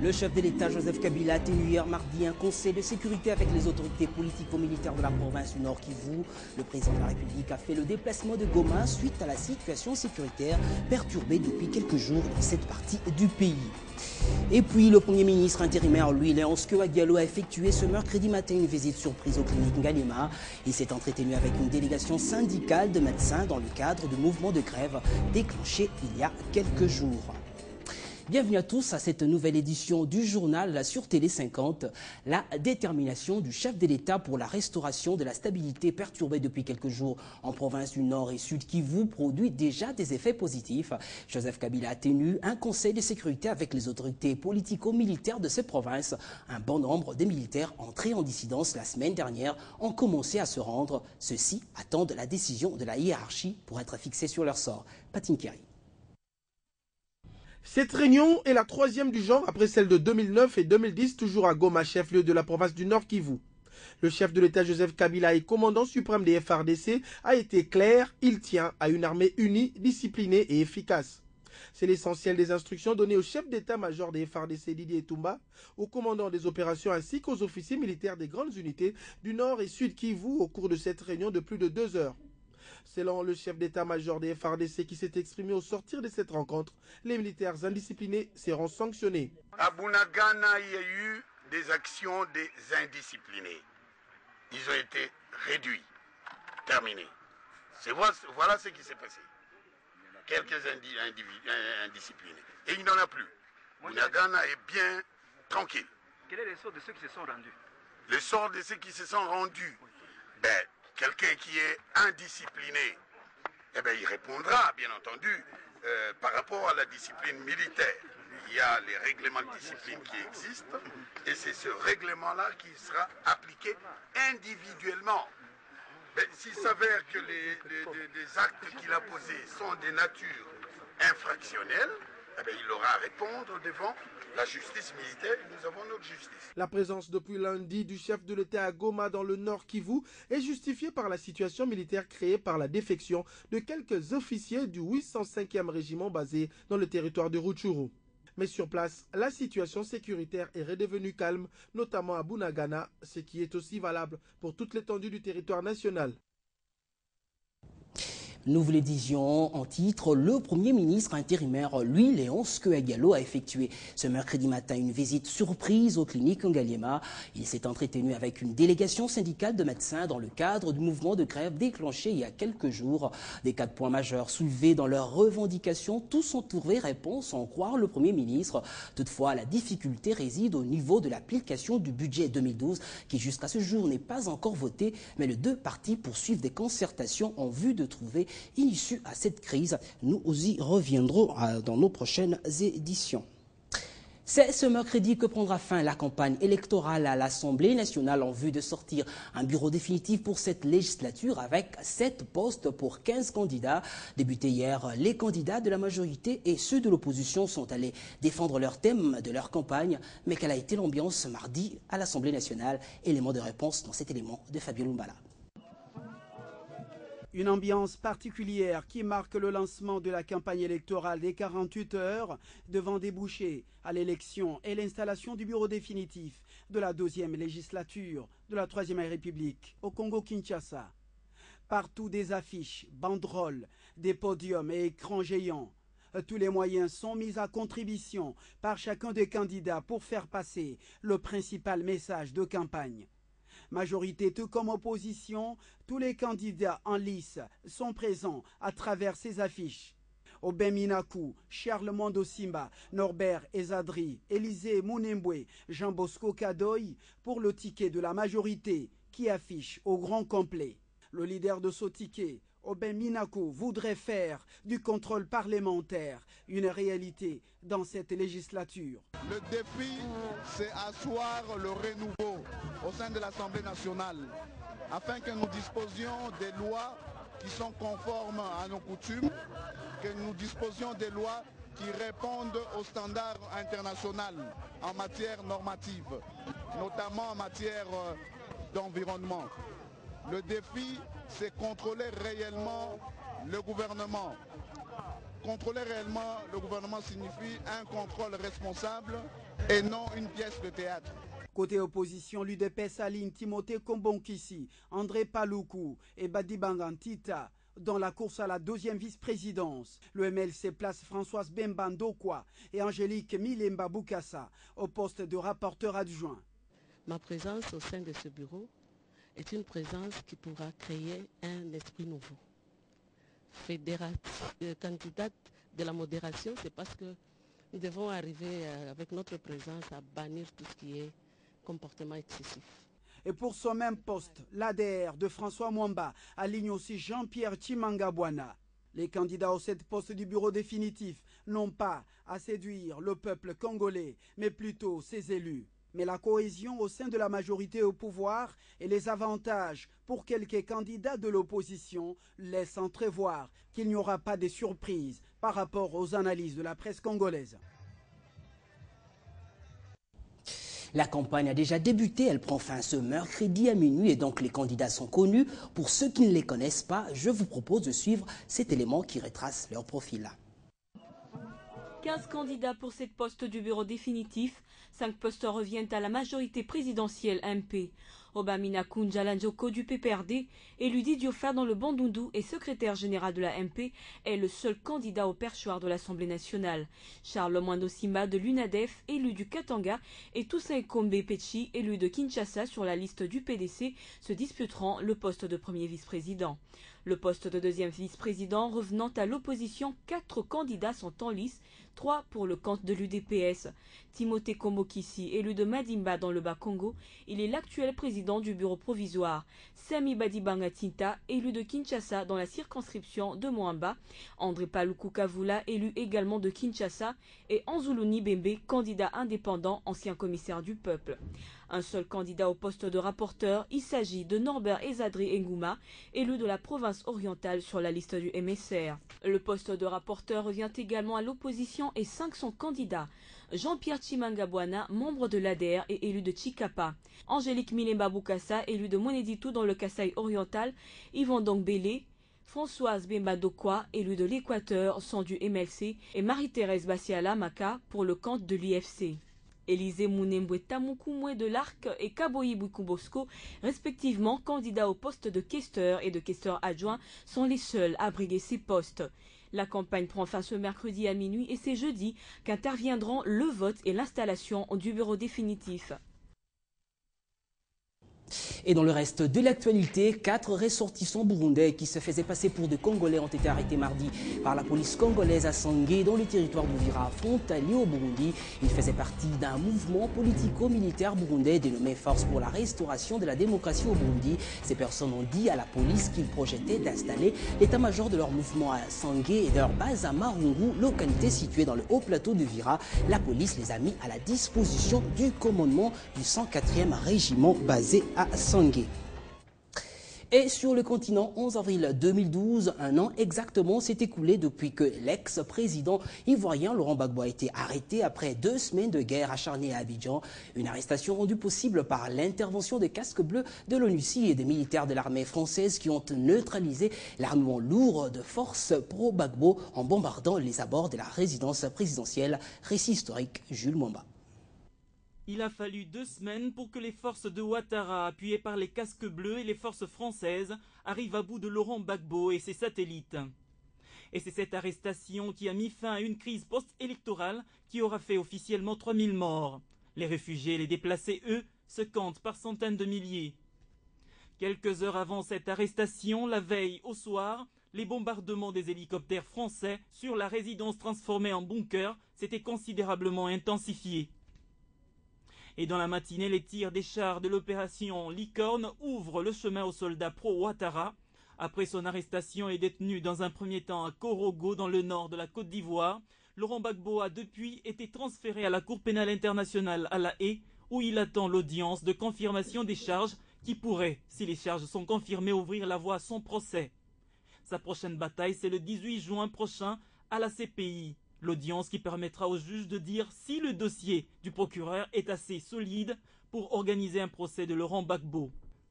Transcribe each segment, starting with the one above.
Le chef de l'État, Joseph Kabila, a tenu hier mardi un conseil de sécurité avec les autorités politico-militaires de la province du Nord Kivu. Le président de la République a fait le déplacement de Goma suite à la situation sécuritaire perturbée depuis quelques jours dans cette partie du pays. Et puis, le Premier ministre intérimaire, Louis Léonce Kouagalo, a effectué ce mercredi matin une visite surprise aux cliniques Ngalema. Il s'est entretenu avec une délégation syndicale de médecins dans le cadre du mouvement de grève déclenché il y a quelques jours. Bienvenue à tous à cette nouvelle édition du journal sur Télé 50. La détermination du chef de l'État pour la restauration de la stabilité perturbée depuis quelques jours en province du Nord et Sud Kivu produit déjà des effets positifs. Joseph Kabila a tenu un conseil de sécurité avec les autorités politico-militaires de ces provinces. Un bon nombre de militaires entrés en dissidence la semaine dernière ont commencé à se rendre. Ceux-ci attendent la décision de la hiérarchie pour être fixés sur leur sort. Patine Kerry. Cette réunion est la troisième du genre après celle de 2009 et 2010, toujours à Goma, chef-lieu de la province du Nord Kivu. Le chef de l'État Joseph Kabila et commandant suprême des FARDC a été clair, il tient à une armée unie, disciplinée et efficace. C'est l'essentiel des instructions données au chef d'état-major des FARDC Didier Toumba, au commandant des opérations ainsi qu'aux officiers militaires des grandes unités du Nord et Sud Kivu au cours de cette réunion de plus de 2 heures. Selon le chef d'état-major des FARDC qui s'est exprimé au sortir de cette rencontre, les militaires indisciplinés seront sanctionnés. À Bunagana, il y a eu des actions des indisciplinés. Ils ont été réduits, terminés. Voilà ce qui s'est passé. Quelques individus indisciplinés. Et il n'en a plus. Bunagana est bien tranquille. Quel est le sort de ceux qui se sont rendus? Le sort de ceux qui se sont rendus, quelqu'un qui est indiscipliné, il répondra, bien entendu, par rapport à la discipline militaire. Il y a les règlements de discipline qui existent, et c'est ce règlement-là qui sera appliqué individuellement. S'il s'avère que les actes qu'il a posés sont de nature infractionnelle, il aura à répondre devant la justice militaire. Nous avons notre justice. La présence depuis lundi du chef de l'État à Goma dans le Nord Kivu est justifiée par la situation militaire créée par la défection de quelques officiers du 805e régiment basé dans le territoire de Rutshuru. Mais sur place, la situation sécuritaire est redevenue calme, notamment à Bunagana, ce qui est aussi valable pour toute l'étendue du territoire national. Nous vous le disions en titre, le Premier ministre intérimaire Louis Léonce Kouagalo a effectué ce mercredi matin une visite surprise aux cliniques Ngalema. Il s'est entretenu avec une délégation syndicale de médecins dans le cadre du mouvement de grève déclenché il y a quelques jours. Des 4 points majeurs soulevés dans leurs revendications, tous ont trouvé réponse en croire le Premier ministre. Toutefois, la difficulté réside au niveau de l'application du budget 2012 qui jusqu'à ce jour n'est pas encore voté, mais les deux partis poursuivent des concertations en vue de trouver une issue à cette crise. Nous y reviendrons dans nos prochaines éditions. C'est ce mercredi que prendra fin la campagne électorale à l'Assemblée nationale en vue de sortir un bureau définitif pour cette législature avec 7 postes pour 15 candidats. Débuté hier, les candidats de la majorité et ceux de l'opposition sont allés défendre leur thème de leur campagne. Mais quelle a été l'ambiance mardi à l'Assemblée nationale? Élément de réponse dans cet élément de Fabien Lumbala. Une ambiance particulière qui marque le lancement de la campagne électorale des 48 heures devant déboucher à l'élection et l'installation du bureau définitif de la 12e législature de la 3e République au Congo-Kinshasa. Partout des affiches, banderoles, des podiums et écrans géants. Tous les moyens sont mis à contribution par chacun des candidats pour faire passer le principal message de campagne. Majorité tout comme opposition, tous les candidats en lice sont présents à travers ces affiches. Aubin Minakou, Charles Mondo Simba, Norbert Ezadri, Élisée Mounembwe, Jean Bosco Kadoy pour le ticket de la majorité qui affiche au grand complet. Le leader de ce ticket, Aubin Minakou, voudrait faire du contrôle parlementaire une réalité dans cette législature. Le défi, c'est asseoir le renouveau au sein de l'Assemblée nationale, afin que nous disposions des lois qui sont conformes à nos coutumes, que nous disposions des lois qui répondent aux standards internationaux en matière normative, notamment en matière d'environnement. Le défi, c'est contrôler réellement le gouvernement. Contrôler réellement le gouvernement signifie un contrôle responsable et non une pièce de théâtre. Côté opposition, l'UDPS aligne Timothée Kombonkisi, André Paloukou et Badibangan Tita dans la course à la deuxième vice-présidence. Le MLC place Françoise Bemba Ndokwa et Angélique Milemba Boukassa au poste de rapporteur adjoint. Ma présence au sein de ce bureau est une présence qui pourra créer un esprit nouveau. Candidate de la modération, c'est parce que nous devons arriver avec notre présence à bannir tout ce qui est comportement excessif. Et pour son même poste, l'ADR de François Mwamba aligne aussi Jean-Pierre Chimangabwana. Les candidats aux 7 postes du bureau définitif n'ont pas à séduire le peuple congolais, mais plutôt ses élus. Mais la cohésion au sein de la majorité au pouvoir et les avantages pour quelques candidats de l'opposition laissent entrevoir qu'il n'y aura pas de surprises par rapport aux analyses de la presse congolaise. La campagne a déjà débuté, elle prend fin ce mercredi à minuit et donc les candidats sont connus. Pour ceux qui ne les connaissent pas, je vous propose de suivre cet élément qui retrace leur profil. 15 candidats pour 7 postes du bureau définitif. 5 postes reviennent à la majorité présidentielle MP. Obamina Kunjalanjoko du PPRD, élu Diofa dans le Bandundu et secrétaire général de la MP, est le seul candidat au perchoir de l'Assemblée nationale. Charles Mwando Simba de l'UNADEF, élu du Katanga, et Toussaint Kombe Pechi, élu de Kinshasa sur la liste du PDC, se disputeront le poste de premier vice-président. Le poste de deuxième vice-président revenant à l'opposition, 4 candidats sont en lice, 3 pour le compte de l'UDPS. Timothée Kombokisi, élu de Madimba dans le Bas-Congo, il est l'actuel président du bureau provisoire. Sami Badibanga Tinta, élu de Kinshasa dans la circonscription de Mwamba. André Paloukou Kavula, élu également de Kinshasa. Et Anzuluni Bembe, candidat indépendant, ancien commissaire du peuple. Un seul candidat au poste de rapporteur, il s'agit de Norbert Ezadri Ngouma, élu de la province orientale sur la liste du MSR. Le poste de rapporteur revient également à l'opposition et 5 sont candidats. Jean-Pierre Chimangabwana, membre de l'ADR et élu de Chikapa. Angélique Milemba Boukassa, élu de Moneditou dans le Kasaï oriental. Yvon Dongbele, Françoise Bemba Ndokwa, élue de l'Équateur, sont du MLC. Et Marie-Thérèse Bassiala Maka pour le compte de l'IFC. Élisée Mounembwe Tamoukoumwe de l'Arc et Kaboyi Boukoubosco, respectivement candidats au poste de questeur et de questeur adjoint, sont les seuls à briguer ces postes. La campagne prend fin ce mercredi à minuit et c'est jeudi qu'interviendront le vote et l'installation du bureau définitif. Et dans le reste de l'actualité, 4 ressortissants burundais qui se faisaient passer pour des Congolais ont été arrêtés mardi par la police congolaise à Sangué, dans le territoire d'Uvira, frontalier au Burundi. Ils faisaient partie d'un mouvement politico-militaire burundais dénommé Force pour la restauration de la démocratie au Burundi. Ces personnes ont dit à la police qu'ils projetaient d'installer l'état-major de leur mouvement à Sangué et de leur base à Marungu, localité située dans le haut plateau d'Uvira. La police les a mis à la disposition du commandement du 104e régiment basé à Sangué. Et sur le continent, 11 avril 2012, un an exactement s'est écoulé depuis que l'ex-président ivoirien Laurent Gbagbo a été arrêté après 2 semaines de guerre acharnée à Abidjan. Une arrestation rendue possible par l'intervention des casques bleus de l'ONUCI et des militaires de l'armée française qui ont neutralisé l'armement lourd de forces pro-Gbagbo en bombardant les abords de la résidence présidentielle. Récit historique, Jules Mwamba. Il a fallu 2 semaines pour que les forces de Ouattara, appuyées par les casques bleus et les forces françaises, arrivent à bout de Laurent Gbagbo et ses satellites. Et c'est cette arrestation qui a mis fin à une crise post-électorale qui aura fait officiellement 3000 morts. Les réfugiés et les déplacés, eux, se comptent par centaines de milliers. Quelques heures avant cette arrestation, la veille au soir, les bombardements des hélicoptères français sur la résidence transformée en bunker s'étaient considérablement intensifiés. Et dans la matinée, les tirs des chars de l'opération Licorne ouvrent le chemin aux soldats pro-Ouattara. Après son arrestation et détenu dans un premier temps à Korogo, dans le nord de la Côte d'Ivoire, Laurent Gbagbo a depuis été transféré à la Cour pénale internationale à La Haye, où il attend l'audience de confirmation des charges qui pourrait, si les charges sont confirmées, ouvrir la voie à son procès. Sa prochaine bataille, c'est le 18 juin prochain à la CPI. L'audience qui permettra au juge de dire si le dossier du procureur est assez solide pour organiser un procès de Laurent Gbagbo.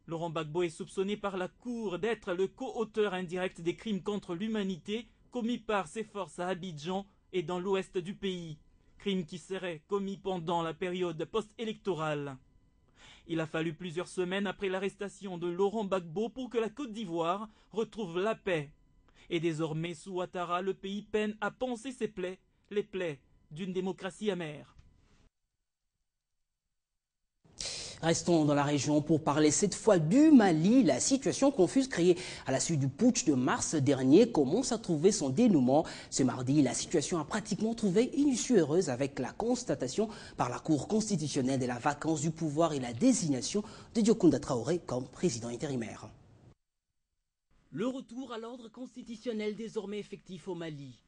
Laurent Gbagbo est soupçonné par la Cour d'être le co-auteur indirect des crimes contre l'humanité commis par ses forces à Abidjan et dans l'ouest du pays. Crime qui serait commis pendant la période post-électorale. Il a fallu plusieurs semaines après l'arrestation de Laurent Gbagbo pour que la Côte d'Ivoire retrouve la paix. Et désormais, sous Ouattara, le pays peine à panser ses plaies, les plaies d'une démocratie amère. Restons dans la région pour parler cette fois du Mali. La situation confuse créée à la suite du putsch de mars dernier commence à trouver son dénouement. Ce mardi, la situation a pratiquement trouvé une issue heureuse avec la constatation par la Cour constitutionnelle de la vacance du pouvoir et la désignation de Diokounda Traoré comme président intérimaire. Le retour à l'ordre constitutionnel désormais effectif au Mali.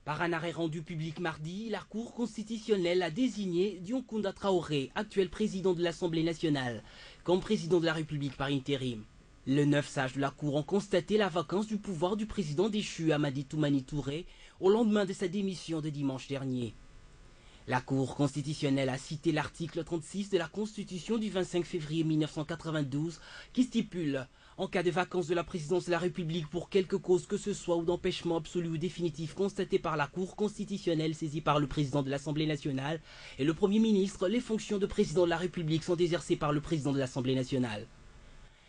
Par un arrêt rendu public mardi, la Cour constitutionnelle a désigné Diokounda Traoré, actuel président de l'Assemblée nationale, comme président de la République par intérim. Les 9 sages de la Cour ont constaté la vacance du pouvoir du président déchu Amadi Toumani Touré au lendemain de sa démission de dimanche dernier. La Cour constitutionnelle a cité l'article 36 de la Constitution du 25 février 1992 qui stipule en cas de vacance de la présidence de la République pour quelque cause que ce soit ou d'empêchement absolu ou définitif constaté par la Cour constitutionnelle saisie par le président de l'Assemblée nationale et le Premier ministre, les fonctions de président de la République sont exercées par le président de l'Assemblée nationale.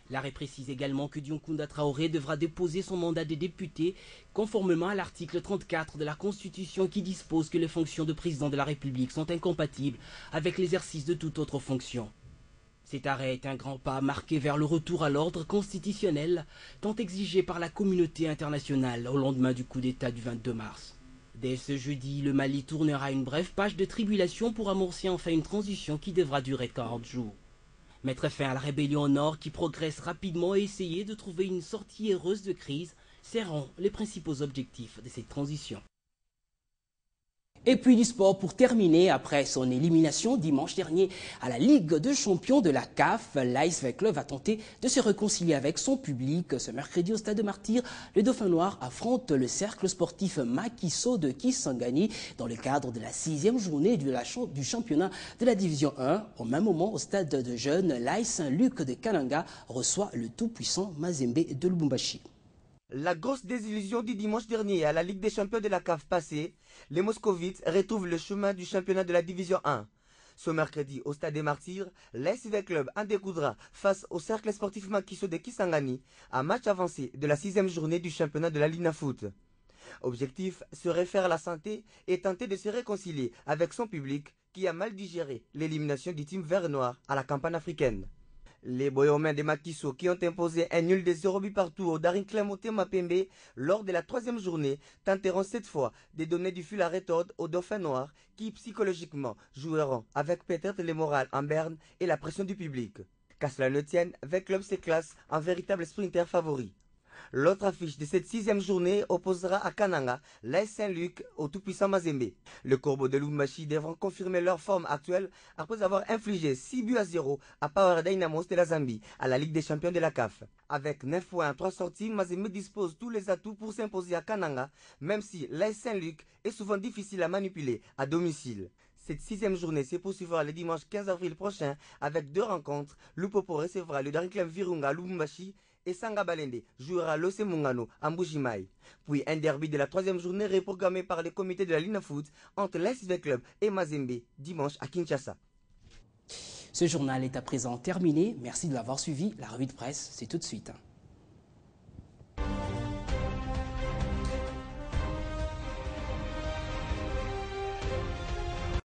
L'arrêt précise également que Diokounda Traoré devra déposer son mandat de député conformément à l'article 34 de la Constitution qui dispose que les fonctions de président de la République sont incompatibles avec l'exercice de toute autre fonction. Cet arrêt est un grand pas marqué vers le retour à l'ordre constitutionnel, tant exigé par la communauté internationale au lendemain du coup d'État du 22 mars. Dès ce jeudi, le Mali tournera une brève page de tribulation pour amorcer enfin une transition qui devra durer 40 jours. Mettre fin à la rébellion au nord qui progresse rapidement et essayer de trouver une sortie heureuse de crise seront les principaux objectifs de cette transition. Et puis du sport pour terminer, après son élimination dimanche dernier à la Ligue des champions de la CAF, l'ASV Club va tenter de se réconcilier avec son public. Ce mercredi au Stade de Martyrs, le Dauphin Noir affronte le cercle sportif Makiso de Kisangani dans le cadre de la 6e journée du championnat de la Division 1. Au même moment, au Stade de Jeunes, l'AS Saint-Luc de Kananga reçoit le tout-puissant Mazembe de Lubumbashi. La grosse désillusion du dimanche dernier à la Ligue des champions de la CAF passée, les Moscovites retrouvent le chemin du championnat de la Division 1. Ce mercredi, au Stade des Martyrs, l'ASV Club en découdra face au cercle sportif Makiso de Kisangani, un match avancé de la 6e journée du championnat de la Lina Foot. Objectif, se refaire la santé et tenter de se réconcilier avec son public qui a mal digéré l'élimination du team vert et noir à la campagne africaine. Les Boyomens de Makiso qui ont imposé un nul de 0 but partout au Daring Clemote Mapembe lors de la 3e journée tenteront cette fois de donner du fil à retordre aux Dauphins Noirs qui psychologiquement joueront avec peut-être le moral en berne et la pression du public. Qu'à cela ne tienne, V Club se classe en véritable sprinter favori. L'autre affiche de cette 6e journée opposera à Kananga l'AS Saint-Luc au tout-puissant Mazembe. Le Corbeau de Lubumbashi devront confirmer leur forme actuelle après avoir infligé 6 buts à 0 à Power Dynamos de la Zambie à la Ligue des champions de la CAF. Avec 9 points en 3 sorties, Mazembe dispose tous les atouts pour s'imposer à Kananga, même si l'AS Saint-Luc est souvent difficile à manipuler à domicile. Cette 6e journée se poursuivra le dimanche 15 avril prochain avec 2 rencontres. Lupopo recevra le Daring Club Virunga à Lubumbashi et Sanga Balende jouera l'Ose Mungano à Mbujimaï. Puis un derby de la 3e journée reprogrammé par le comité de la Lina Foot entre l'ASV Club et Mazembe dimanche à Kinshasa. Ce journal est à présent terminé. Merci de l'avoir suivi. La revue de presse, c'est tout de suite.